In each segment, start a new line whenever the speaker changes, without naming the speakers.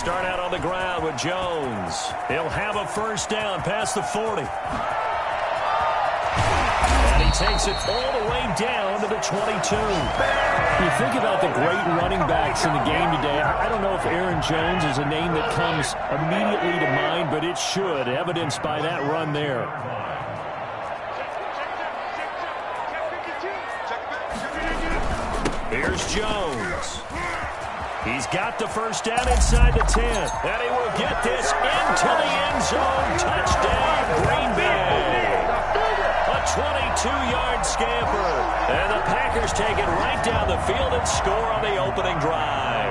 start out on the ground with Jones. He'll have a first down past the 40. And he takes it all the way down to the 22.
You think about the great running backs in the game today. I don't know if Aaron Jones is a name that comes immediately to mind, but it should, evidenced by that run there.
Here's Jones. He's got the first down inside the 10. And he will get this into the end zone. Touchdown, Green Bay. A 22-yard scamper. And the Packers take it right down the field and score on the opening drive.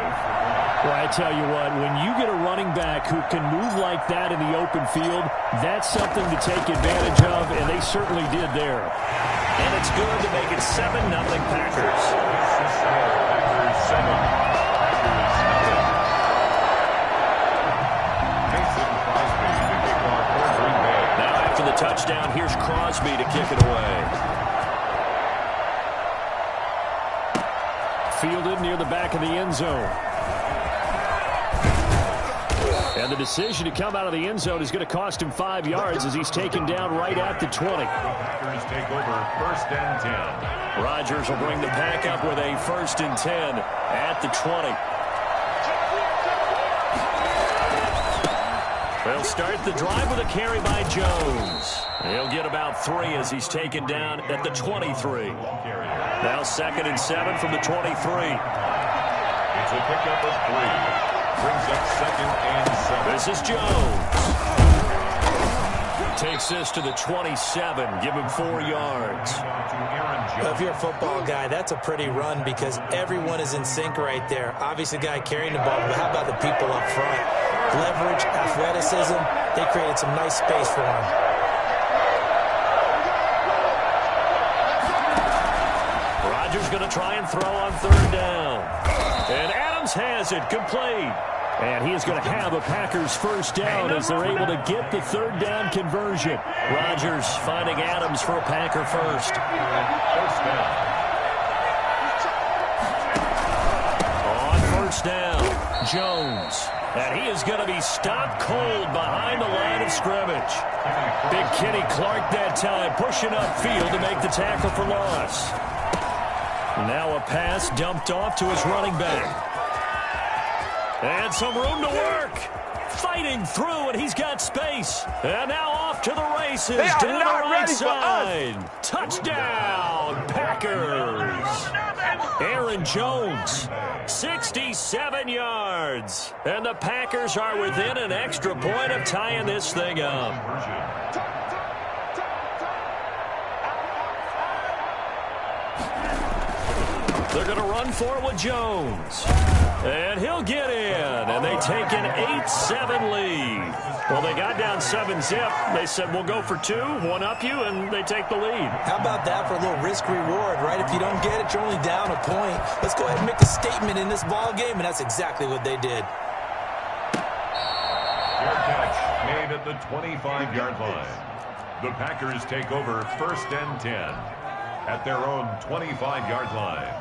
Well, I tell you what, when you get a running back who can move like that in the open field, that's something to take advantage of, and they certainly did there.
And it's good to make it 7-0 Packers. Now after the touchdown, here's Crosby to kick it away.
Fielded near the back of the end zone. And the decision to come out of the end zone is going to cost him 5 yards as he's taken down right at the 20.
Packers take over 1st and 10.
Rodgers will bring the pack up with a 1st and 10 at the 20. They'll start the drive with a carry by Jones. He'll get about 3 as he's taken down at the 23. Now 2nd and 7 from the 23.
It's a pickup of 3. Brings up 2nd and 7.
This is Jones. Takes this to the 27. Give him 4 yards.
Well, if you're a football guy, that's a pretty run because everyone is in sync right there. Obviously, the guy carrying the ball, but how about the people up front? Leverage, athleticism, they created some nice space for him.
Rodgers going to try and throw on 3rd down. And Adams has it complete.
And he is going to have a Packers first down as they're able to get the 3rd down conversion.
Rodgers finding Adams for a Packer first. On 1st down, Jones. And he is going to be stopped cold behind the line of scrimmage. Big Kenny Clark that time pushing upfield to make the tackle for loss. Now a pass dumped off to his running back. And some room to work. Fighting through, and he's got space. And now off to the races.
They are
down the
not
right
ready
side.
for us.
Touchdown, Packers. Aaron Jones, 67 yards. And the Packers are within an extra point of tying this thing up. They're going to run for it with Jones. And he'll get in. And they take an 8-7 lead. Well, they got down 7-zip. They said, we'll go for 2, one up you, and they take the lead.
How about that for a little risk-reward, right? If you don't get it, you're only down a point. Let's go ahead and make a statement in this ball game, and that's exactly what they did.
Fair catch made at the 25-yard line. The Packers take over 1st and 10 at their own 25-yard line.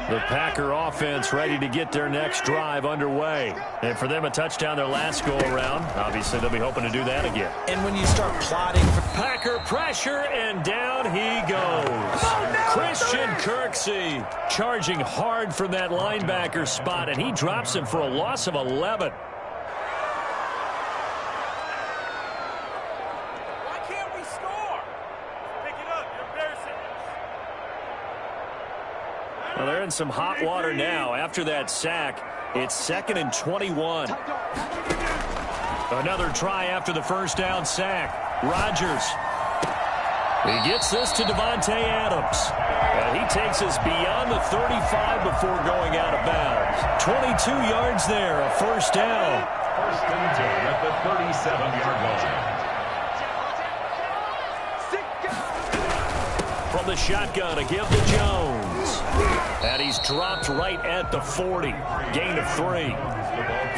The Packer offense ready to get their next drive underway. And for them, a touchdown their last go-around. Obviously, they'll be hoping to do that again.
And when you start plotting for
Packer pressure, and down he goes. Christian Kirksey charging hard from that linebacker spot, and he drops him for a loss of 11. Well, they're in some hot water now. After that sack, it's 2nd and 21. Another try after the first down sack. Rodgers. He gets this to Davante Adams. And he takes us beyond the 35 before going out of bounds. 22 yards there, a first down.
1st and 10 at the 37-yard line.
From the shotgun to give to Jones. And he's dropped right at the 40. Gain of 3.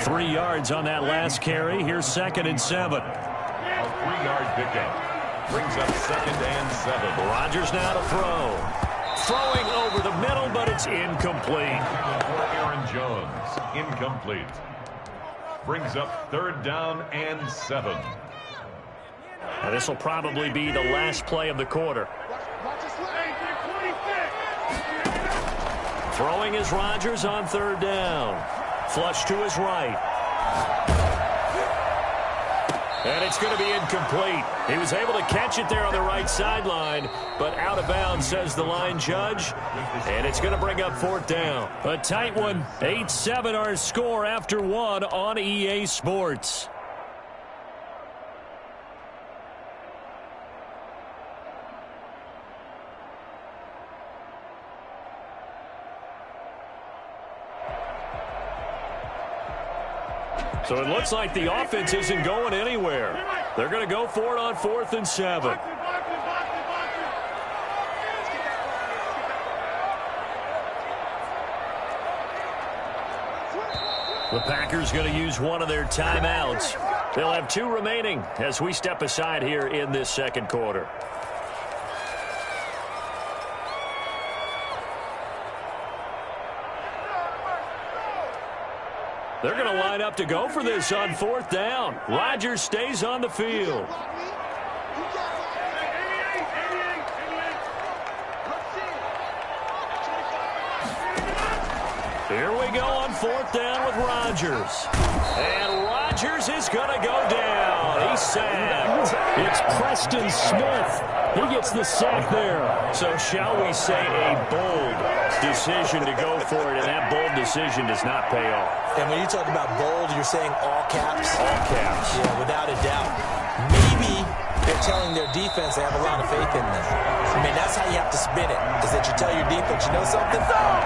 3 yards on that last carry. Here's 2nd and 7.
A 3-yard pickup. Brings up 2nd and 7.
Rodgers now to throw. Throwing over the middle, but it's incomplete.
on Jones. Incomplete. Brings up 3rd down and 7.
Now this will probably be the last play of the quarter. Throwing is Rodgers on 3rd down. Flush to his right. And it's going to be incomplete. He was able to catch it there on the right sideline, but out of bounds, says the line judge. And it's going to bring up 4th down. A tight one. 8-7 our score after 1 on EA Sports. So it looks like the offense isn't going anywhere. They're going to go for it on 4th and 7. The Packers going to use one of their timeouts. They'll have 2 remaining as we step aside here in this second quarter. They're going to line up to go for this on 4th down. Rodgers stays on the field. Here we go on 4th down with Rodgers. And Rodgers is going to go down. He's sacked.
It's Preston Smith. He gets the sack there.
So shall we say a bold decision to go for it, and that bold decision does not pay off.
And when you talk about bold, you're saying all caps?
All caps.
Yeah, without a doubt. Maybe they're telling their defense they have a lot of faith in them. I mean, that's how you have to spin it, is that you tell your defense, you know something?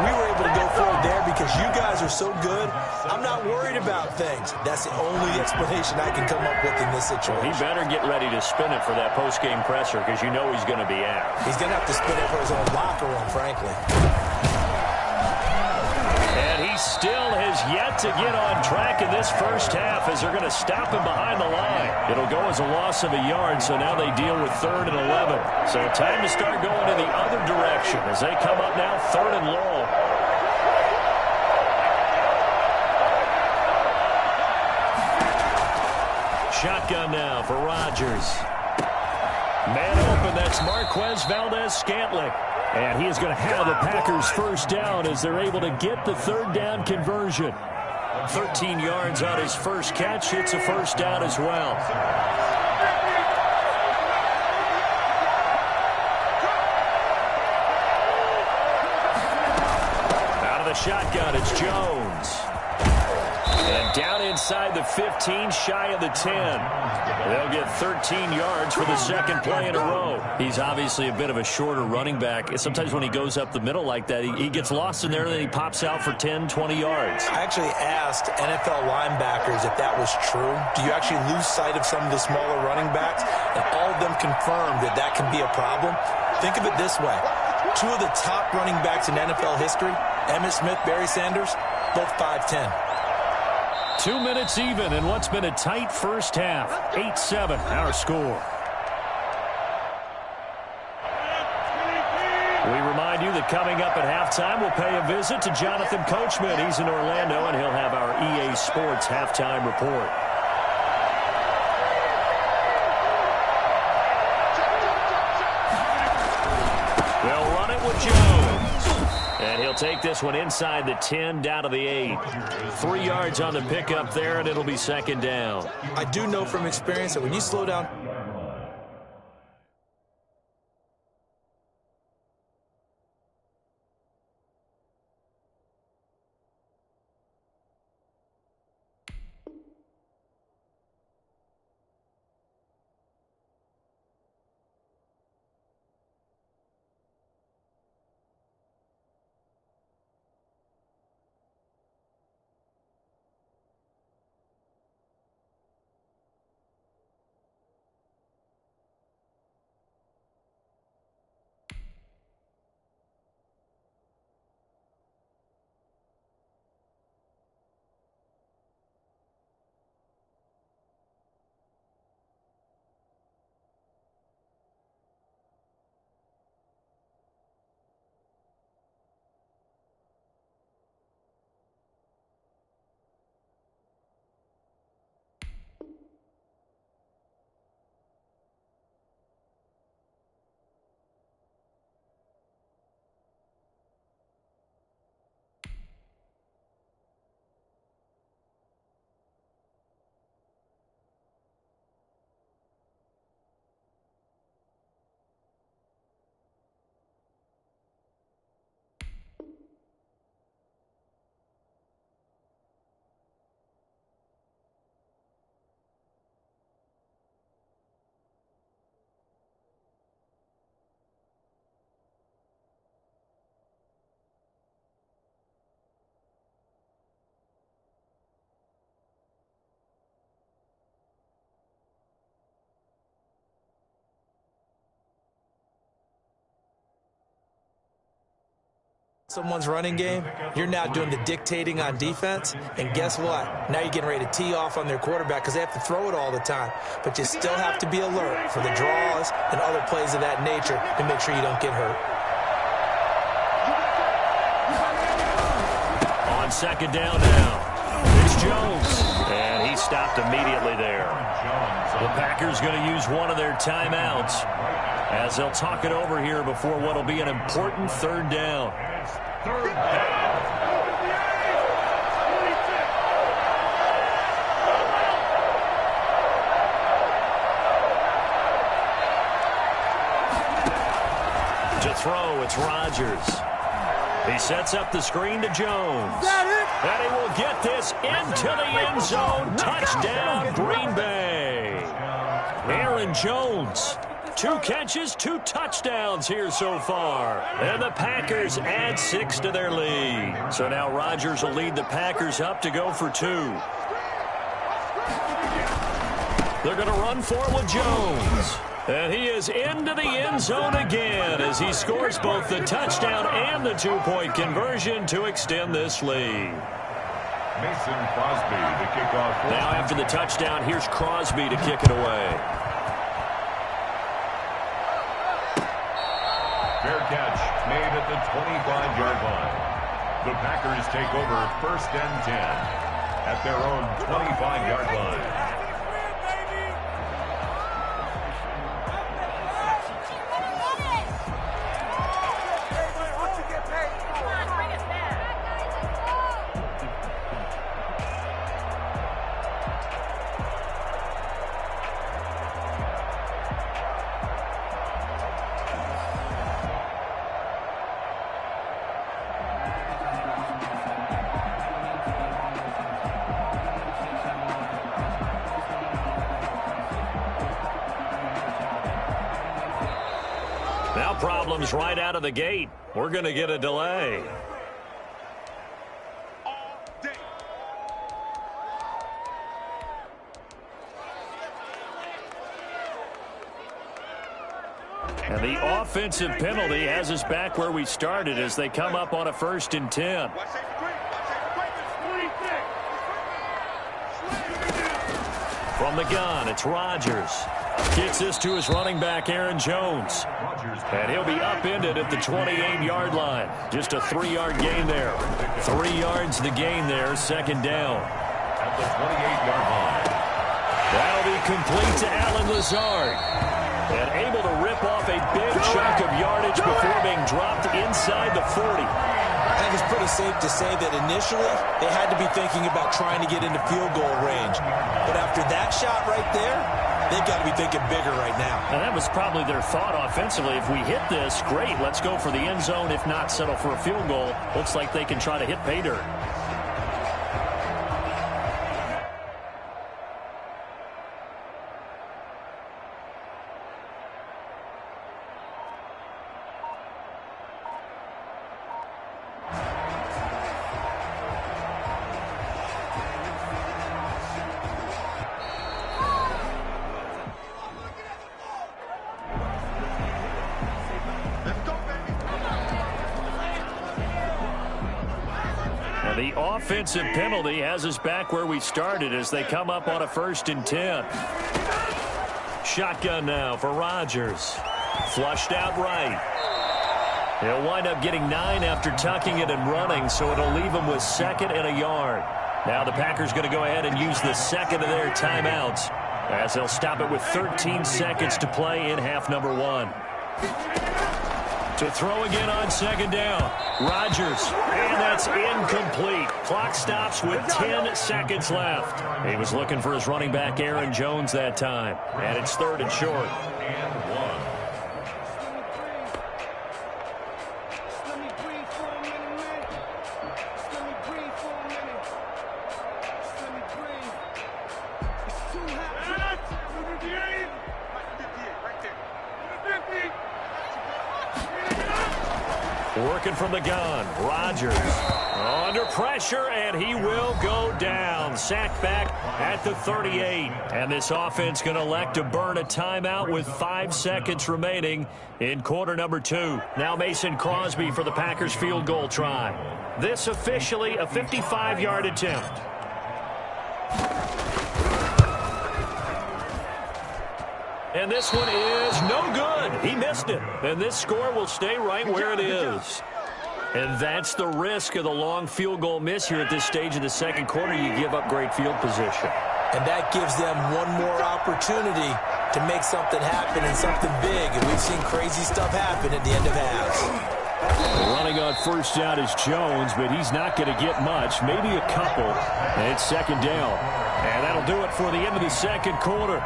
We were able to go forward there because you guys are so good. I'm not worried about things. That's the only explanation I can come up with in this situation.
He better get ready to spin it for that post-game presser because you know he's going to be out.
He's going to have to spin it for his own locker room, frankly.
And he still has yet to get on track in this first half as they're going to stop him behind the line. It'll go as a loss of a yard, so now they deal with 3rd and 11. So time to start going in the other direction as they come up now 3rd and long. Shotgun now for Rodgers. Man open, that's Marquez Valdez-Scantling.
And he is going to have the Packers first down as they're able to get the 3rd down conversion.
13 yards on his first catch. It's a first down as well. Out of the shotgun, it's Jones. And down inside the 15, shy of the 10. They'll get 13 yards for the second play in a row. He's obviously a bit of a shorter running back. Sometimes when he goes up the middle like that, he gets lost in there, and then he pops out for 10, 20 yards.
I actually asked NFL linebackers if that was true. Do you actually lose sight of some of the smaller running backs? And all of them confirmed that that can be a problem. Think of it this way. 2 of the top running backs in NFL history, Emmitt Smith, Barry Sanders, both 5'10".
2 minutes even in what's been a tight first half. 8-7 our score.
We remind you that coming up at halftime, we'll pay a visit to Jonathan Coachman. He's in Orlando, and he'll have our EA Sports halftime report. They'll run it with Jones. And he'll take this one inside the 10, down to the 8. 3 yards on the pickup there, and it'll be second down.
I do know from experience that when you slow down someone's running game, you're now doing the dictating on defense, and guess what? Now you're getting ready to tee off on their quarterback because they have to throw it all the time. But you still have to be alert for the draws and other plays of that nature to make sure you don't get hurt.
On second down now, it's Jones, and he stopped immediately there. The Packers going to use one of their timeouts as they'll talk it over here before what will be an important third down.
Third down.
To throw, it's Rodgers. He sets up the screen to Jones. And he will get this into the end zone. Touchdown, Green Bay. Aaron Jones. 2 catches, 2 touchdowns here so far. And the Packers add 6 to their lead. So now Rodgers will lead the Packers up to go for 2. They're going to run for it with Jones. And he is into the end zone again as he scores both the touchdown and the 2-point conversion to extend this lead.
Mason Crosby to kick off.
Now after the touchdown, here's Crosby to kick it away.
Fair catch made at the 25-yard line. The Packers take over 1st and 10 at their own 25-yard line.
Now problems right out of the gate. We're going to get a delay. And the offensive penalty has us back where we started as they come up on a 1st and 10. From the gun, it's Rodgers. Gets this to his running back, Aaron Jones. And he'll be upended at the 28-yard line. Just a 3-yard gain there. 3 yards the gain there, 2nd down.
At the 28-yard line.
That'll be complete to Allen Lazard. And able to rip off a big chunk of yardage before being dropped inside the 40.
I think it's pretty safe to say that initially they had to be thinking about trying to get into field goal range. But after that shot right there, they've got to be thinking bigger right now.
And that was probably their thought offensively. If we hit this, great, let's go for the end zone. If not, settle for a field goal. Looks like they can try to hit pay dirt. The offensive penalty has us back where we started as they come up on a 1st and 10. Shotgun now for Rodgers. Flushed out right. He'll wind up getting 9 after tucking it and running, so it'll leave him with 2nd and a yard. Now the Packers going to go ahead and use the 2nd of their timeouts as they'll stop it with 13 seconds to play in half number 1. To throw again on 2nd down. Rodgers, and that's incomplete. Clock stops with 10 seconds left. He was looking for his running back, Aaron Jones, that time. And it's 3rd and short.
And 1.
Working from the gun. Rodgers under pressure, and he will go down. Sacked back at the 38. And this offense going to elect to burn a timeout with 5 seconds remaining in quarter number 2. Now Mason Crosby for the Packers field goal try. This officially a 55-yard attempt. And this one is no good. He missed it. And this score will stay right where it is. And that's the risk of the long field goal miss here at this stage of the second quarter. You give up great field position.
And that gives them one more opportunity to make something happen and something big. And we've seen crazy stuff happen at the end of halves.
Running on first down is Jones, but he's not going to get much, maybe a couple. And it's second down.
And that'll do it for the end of the second quarter.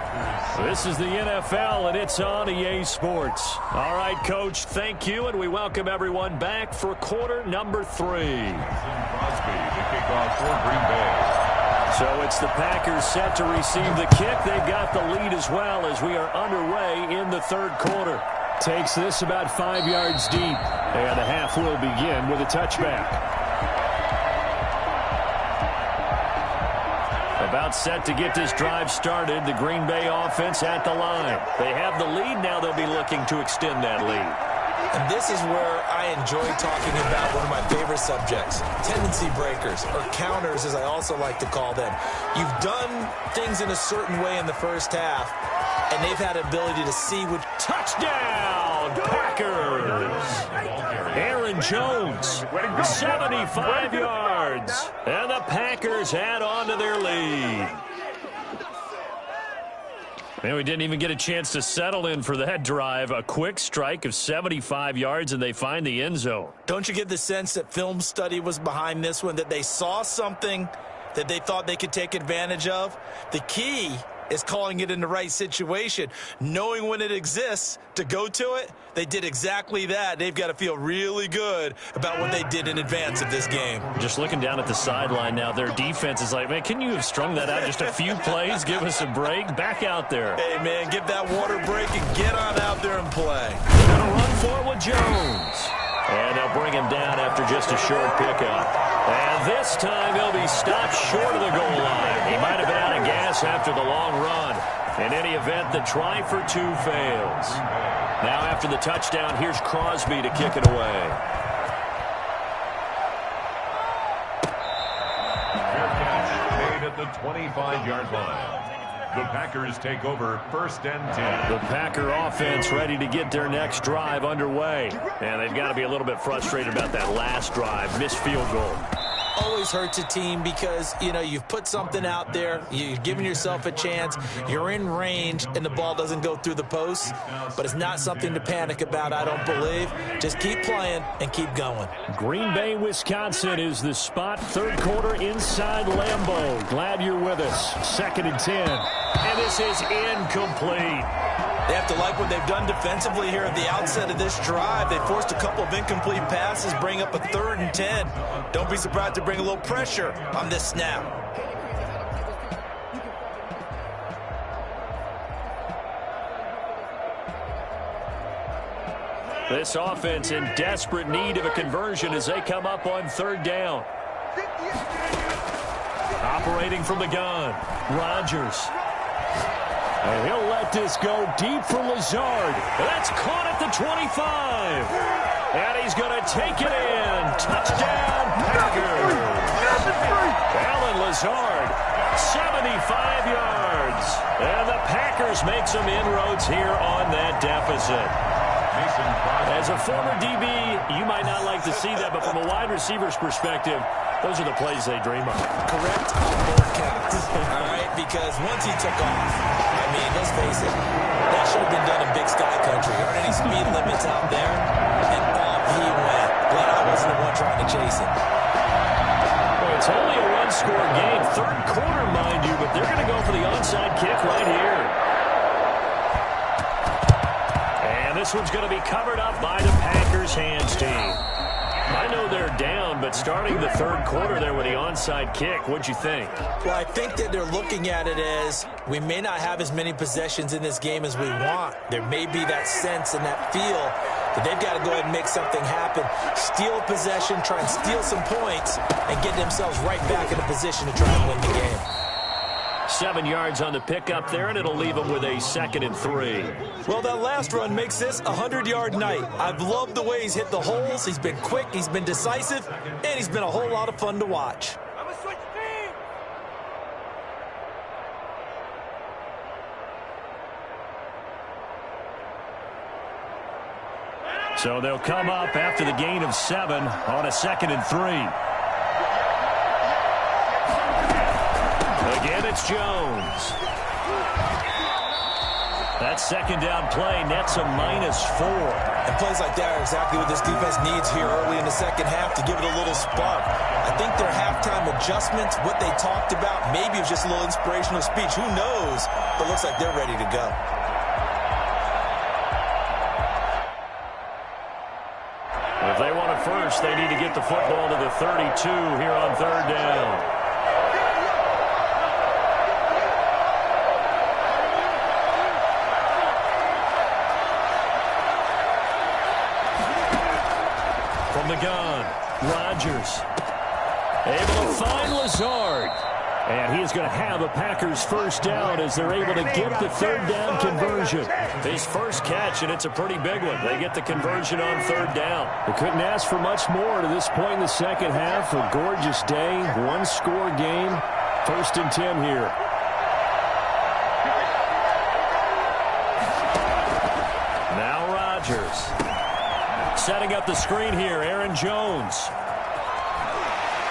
This is the NFL, and it's on EA Sports. All right, Coach, thank you, and we welcome everyone back for quarter number 3.
Crosby to kick off for Green Bay.
So it's the Packers set to receive the kick. They've got the lead as well as we are underway in the third quarter.
Takes this about 5 yards deep, and the half will begin with a touchback.
About set to get this drive started, the Green Bay offense at the line. They have the lead. Now they'll be looking to extend that lead.
And this is where I enjoy talking about one of my favorite subjects, tendency breakers, or counters as I also like to call them. You've done things in a certain way in the first half, and they've had ability to see which...
Touchdown, Packers! Aaron Jones, 75 yards. And the Packers add on to their lead. Man, we didn't even get a chance to settle in for that drive. A quick strike of 75 yards, and they find the end zone.
Don't you get the sense that film study was behind this one, that they saw something that they thought they could take advantage of? The key is calling it in the right situation, knowing when it exists to go to it. They did exactly that. They've got to feel really good about what they did in advance of this game.
Just looking down at the sideline now, their defense is like, man, can you have strung that out just a few plays? Give us a break. Back out there.
Hey, man, give that water break and get on out there and play.
They're going to run for it with Jones. And they'll bring him down after just a short pickup. And this time he'll be stopped short of the goal line. He might have been out of gas after the long run. In any event, the try for 2 fails. Now after the touchdown, here's Crosby to kick it away.
Fair catch made at the 25-yard line. The Packers take over first and 10.
The Packer offense ready to get their next drive underway. And they've got to be a little bit frustrated about that last drive. Missed field goal.
Always hurts a team because, you know, you've put something out there, you've given yourself a chance, you're in range, and the ball doesn't go through the post. But it's not something to panic about, I don't believe. Just keep playing and keep going.
Green Bay, Wisconsin is the spot. Third quarter inside Lambeau. Glad you're with us. 2nd and 10.
And this is incomplete.
They have to like what they've done defensively here at the outset of this drive. They forced a couple of incomplete passes, bring up a 3rd and 10. Don't be surprised to bring a little pressure on this snap.
This offense in desperate need of a conversion as they come up on 3rd down. Operating from the gun, Rodgers.
And he'll let this go deep for Lazard.
That's caught at the 25. And he's going to take it in. Touchdown, Packers. Alan Lazard, 75 yards. And the Packers make some inroads here on that deficit. As a former DB, you might not like to see that, but from a wide receiver's perspective, those are the plays they dream of.
Correct on both counts, all right? Because once he took off, I mean, let's face it, that should have been done in Big Sky Country. There aren't any speed limits out there, and off he went. Glad I wasn't the one trying to chase it.
Well, it's only a one-score game, third quarter, mind you, but they're going to go for the onside kick right here. And this one's going to be covered up by the Packers hands team. I know they're down, but starting the third quarter there with the onside kick, what'd you think?
Well, I think that they're looking at it as we may not have as many possessions in this game as we want. There may be that sense and that feel But they've got to go ahead and make something happen, steal possession, try and steal some points, and get themselves right back in a position to try and win the game.
7 yards on the pickup there, and it'll leave them with a 2nd and 3.
Well, that last run makes this a 100-yard night. I've loved the way he's hit the holes. He's been quick, he's been decisive, and he's been a whole lot of fun to watch.
So they'll come up after the gain of 7 on a 2nd and 3. Again, it's Jones. That 2nd down play nets a -4.
And plays like that are exactly what this defense needs here early in the second half to give it a little spark. I think their halftime adjustments, what they talked about, maybe it was just a little inspirational speech. Who knows? But it looks like they're ready to go.
If they want it first, they need to get the football to the 32 here on 3rd down. From the gun, Rodgers. Able to find Lazard. And he is going to have a Packers first down as they're able to get the 3rd down conversion. His first catch, and it's a pretty big one. They get the conversion on 3rd down.
They couldn't ask for much more to this point in the second half. A gorgeous day, one-score game. 1st and 10 here.
Now Rodgers. Setting up the screen here, Aaron Jones.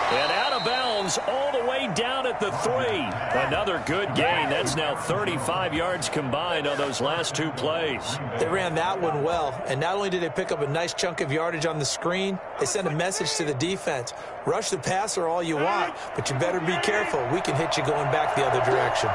And out of bounds all the way down at the 3. Another good gain. That's now 35 yards combined on those last 2 plays.
They ran that one well, and not only did they pick up a nice chunk of yardage on the screen, they sent a message to the defense. Rush the passer all you want, but you better be careful. We can hit you going back the other direction.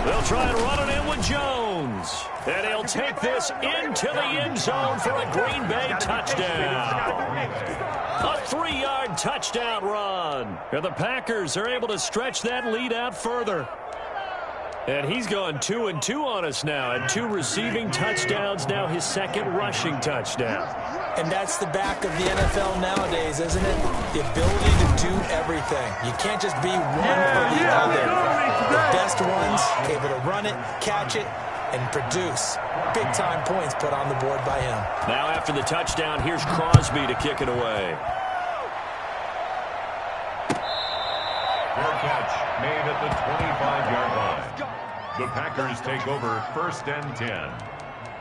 They'll try and run it in with Jones. And he'll take this into the end zone for a Green Bay touchdown. A 3-yard touchdown run. And the Packers are able to stretch that lead out further. And he's gone 2-2 on us now. And 2 receiving touchdowns, now his 2nd rushing touchdown.
And that's the back of the NFL nowadays, isn't it? The ability to do everything. You can't just be one or the other. The best ones, able to run it, catch it, and produce. Big-time points put on the board by him.
Now after the touchdown, here's Crosby to kick it away.
Fair catch made at the 25-yard line. The Packers take over 1st and 10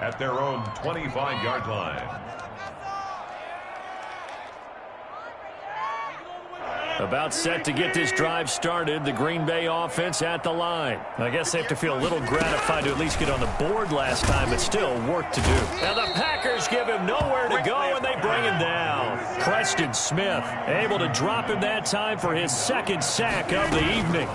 at their own 25-yard line.
About set to get this drive started. The Green Bay offense at the line. I guess they have to feel a little gratified to at least get on the board last time, but still work to do. Now the Packers give him nowhere to go, and they bring him down. Preston Smith able to drop him that time for his 2nd sack of the evening.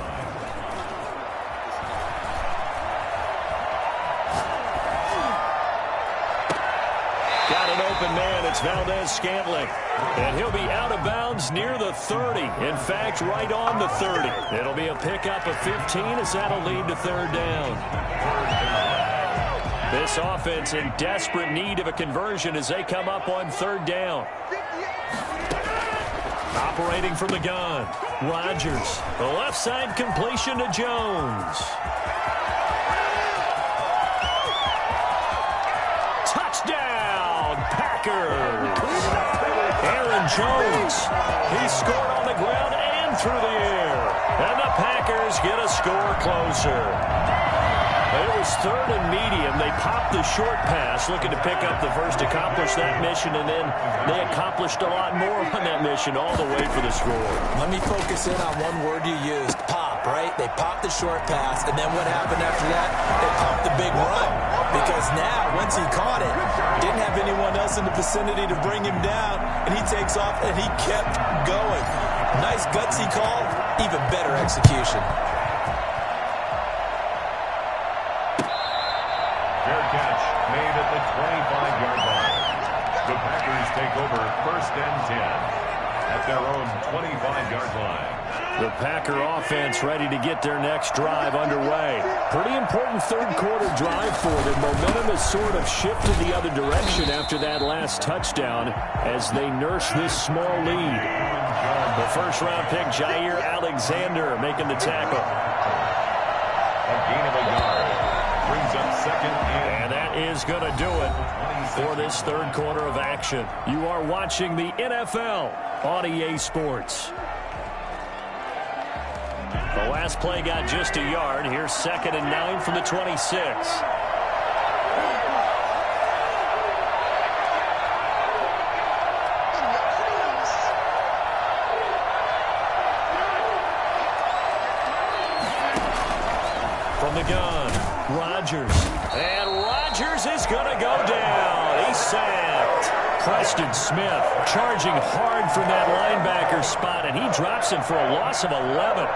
Got an open man. It's Valdez-Scantling. And he'll be out of bounds near the 30. In fact, right on the 30. It'll be a pickup of 15 as that'll lead to 3rd down. This offense in desperate need of a conversion as they come up on 3rd down. Operating from the gun, Rodgers. The left side completion to Jones. Touchdown, Packers. Aaron Jones. He scored on the ground and through the air. And the Packers get a score closer. It was 3rd and medium. They popped the short pass, looking to pick up the first, accomplish that mission, and then they accomplished a lot more on that mission all the way for the score.
Let me focus in on one word you used, pop, right? They popped the short pass, and then what happened after that? They popped the big run. Because now, once he caught it, didn't have anyone else in the vicinity to bring him down, and he takes off, and he kept going. Nice gutsy call, even better execution.
at the 25-yard line. The Packers take over 1st and 10 at their own 25-yard line.
The Packer offense ready to get their next drive underway. Pretty important third-quarter drive for them. Momentum has sort of shifted the other direction after that last touchdown as they nurse this small lead. The first-round pick, Jair Alexander, making the tackle.
A gain of a yard. Brings up 2nd
and that is going to do it for this third quarter of action. You are watching the NFL on EA Sports. The last play got just a yard. Here's 2nd and 9 from the 26. From the gun, Rodgers. And Rodgers is going to go down. He's sacked. Preston Smith charging hard from that linebacker spot, and he drops him for a loss of 11.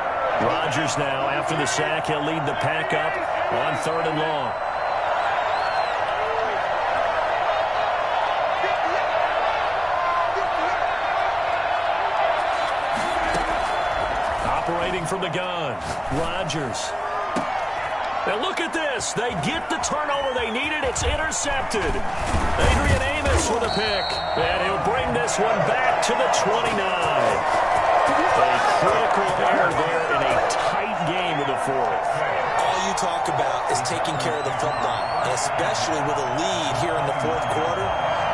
Rodgers now, after the sack, he'll lead the pack up on 3rd and long. Operating from the gun, Rodgers. And look at this. They get the turnover they needed. It's intercepted. Adrian Amos with a pick. And he'll bring this one back to the 29. A critical error there in a tight game of the fourth.
All you talk about is taking care of the football, and especially with a lead here in the fourth quarter.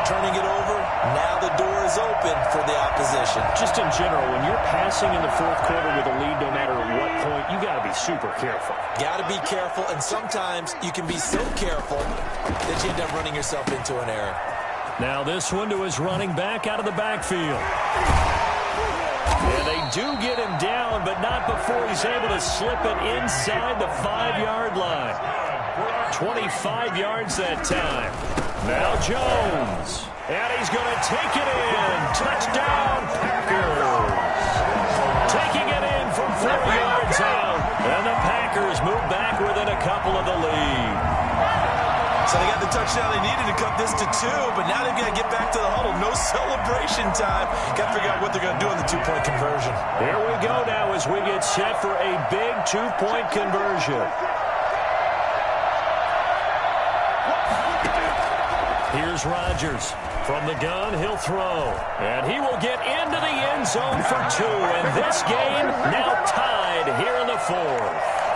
Turning it over, now the door is open for the opposition.
Just in general, when you're passing in the fourth quarter with a lead, no matter what point, you got to be super careful.
Got to be careful, and sometimes you can be so careful that you end up running yourself into an error.
Now this one to his running back out of the backfield. And they do get him down, but not before he's able to slip it inside the 5-yard line. 25 yards that time. Now Jones. And he's going to take it in. Touchdown, Packers. Taking it in from 4 yards out. And the Packers move back within a couple of the lead.
So they got the touchdown they needed to cut this to 2, but now they've got to get back to the huddle. No celebration time. Got to figure out what they're going to do on the 2-point conversion.
Here we go now as we get set for a big 2-point conversion. Here's Rodgers. From the gun, he'll throw. And he will get into the end zone for 2. And this game now tied here in the fourth.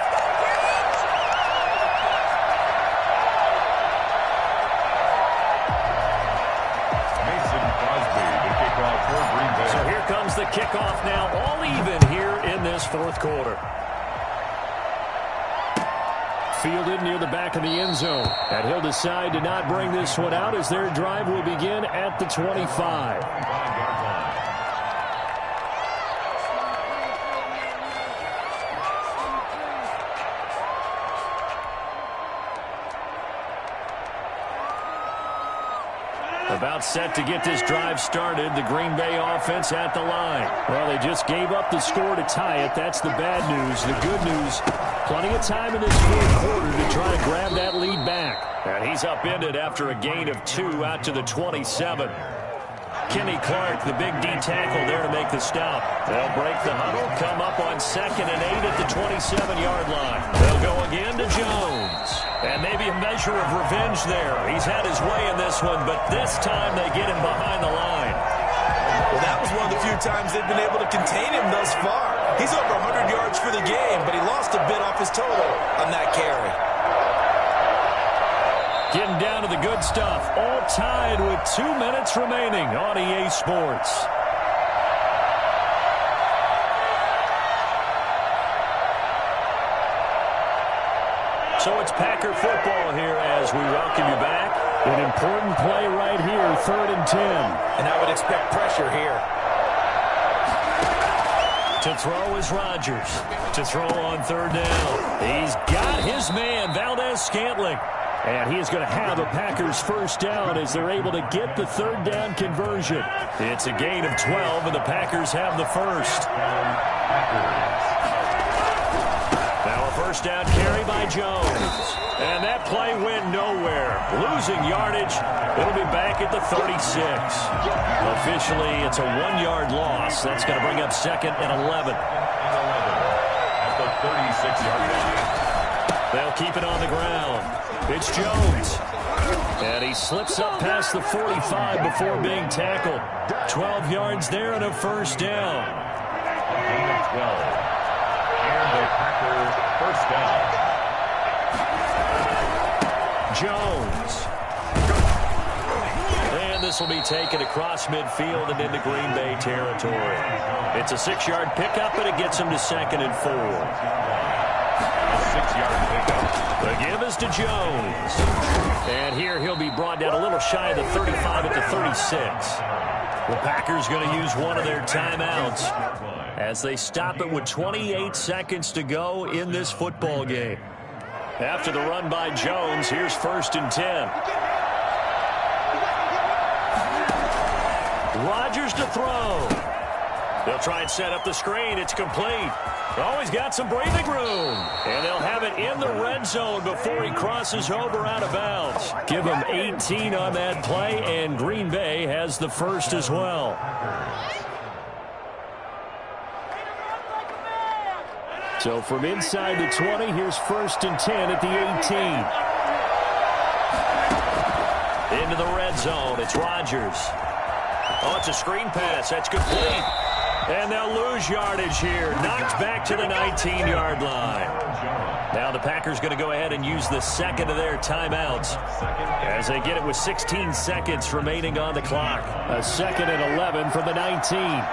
So here comes the kickoff now, all even here in this fourth quarter. Fielded near the back of the end zone. And he'll decide to not bring this one out as their drive will begin at the 25. About set to get this drive started. The Green Bay offense at the line. Well, they just gave up the score to tie it. That's the bad news. The good news, plenty of time in this fourth quarter to try to grab that lead back. And he's upended after a gain of 2 out to the 27. Kenny Clark, the big D tackle there to make the stop. They'll break the huddle, come up on 2nd and 8 at the 27-yard line. They'll go again to Jones. And maybe a measure of revenge there. He's had his way in this one, but this time they get him behind the line.
Well, that was one of the few times they've been able to contain him thus far. He's over 100 yards for the game, but he lost a bit off his total on that carry.
Getting down to the good stuff. All tied with 2 minutes remaining on EA Sports. So it's Packer football here as we welcome you back. An important play right here, 3rd and 10.
And I would expect pressure here.
To throw is Rodgers. To throw on 3rd down. He's got his man, Valdez-Scantling. And he is going to have a Packers first down as they're able to get the 3rd down conversion. It's a gain of 12, and the Packers have the first. Now a first down carry by Jones. And that play went nowhere. Losing yardage. It'll be back at the 36. Officially, it's a 1-yard loss. That's going to bring up 2nd and 11.
At the 36-yard line.
They'll keep it on the ground. It's Jones. And he slips up past the 45 before being tackled. 12 yards there and a first down.
Gain of 12. And the Packers first down.
Jones. And this will be taken across midfield and into Green Bay territory. It's a 6-yard pickup, and it gets him to 2nd and 4.
A 6-yard pickup.
The give is to Jones. And here he'll be brought down a little shy of the 35 at the 36. The Packers going to use one of their timeouts as they stop it with 28 seconds to go in this football game. After the run by Jones, here's 1st and 10. Rodgers to throw. They'll try and set up the screen. It's complete. Oh, he's got some breathing room. And they'll have it in the red zone before he crosses over out of bounds. Give him 18 on that play, and Green Bay has the first as well. So from inside the 20, here's 1st and 10 at the 18. Into the red zone. It's Rodgers. Oh, it's a screen pass. That's complete. And they'll lose yardage here. Knocked back to the 19-yard line. Now the Packers going to go ahead and use the 2nd of their timeouts as they get it with 16 seconds remaining on the clock. A 2nd and 11 from the 19.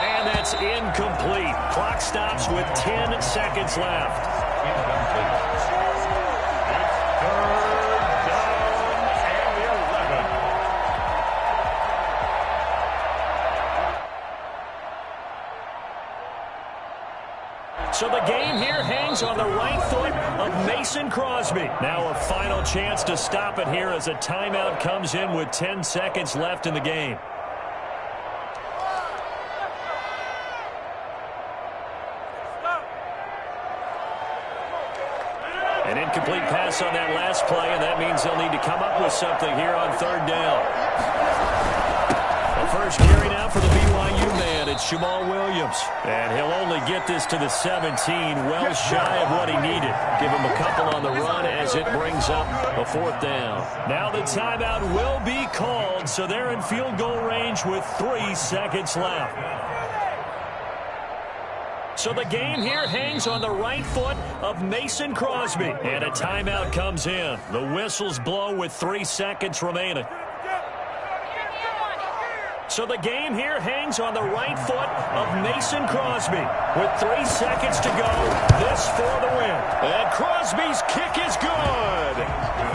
And that's incomplete. Clock stops with 10 seconds left.
Incomplete. It's 3rd down and 11.
So the game here hangs on the right foot of Mason Crosby. Now a final chance to stop it here as a timeout comes in with 10 seconds left in the game. An incomplete pass on that last play, and that means they'll need to come up with something here on 3rd down. The first carry now for the BYU man. It's Jamal Williams. And he'll only get this to the 17, well shy of what he needed. Give him a couple on the run as it brings up a 4th down. Now the timeout will be called, so they're in field goal range with 3 seconds left. So the game here hangs on the right foot of Mason Crosby. And a timeout comes in. The whistles blow with 3 seconds remaining. So the game here hangs on the right foot of Mason Crosby. With 3 seconds to go, this for the win. And Crosby's kick is good.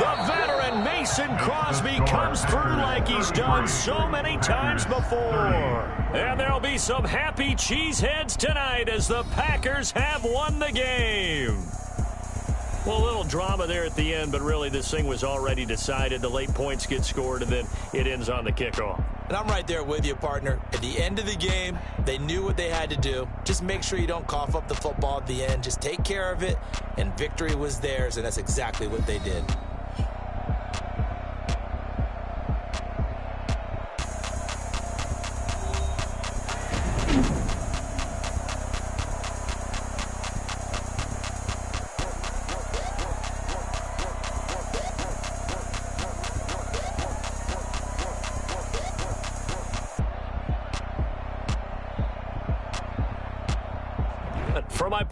The veteran Mason Crosby comes through like he's done so many times before. And there'll be some happy cheeseheads tonight as the Packers have won the game. Well, a little drama there at the end, but really this thing was already decided. The late points get scored, and then it ends on the kickoff.
And I'm right there with you, partner. At the end of the game, they knew what they had to do. Just make sure you don't cough up the football at the end. Just take care of it, and victory was theirs, and that's exactly what they did.
For my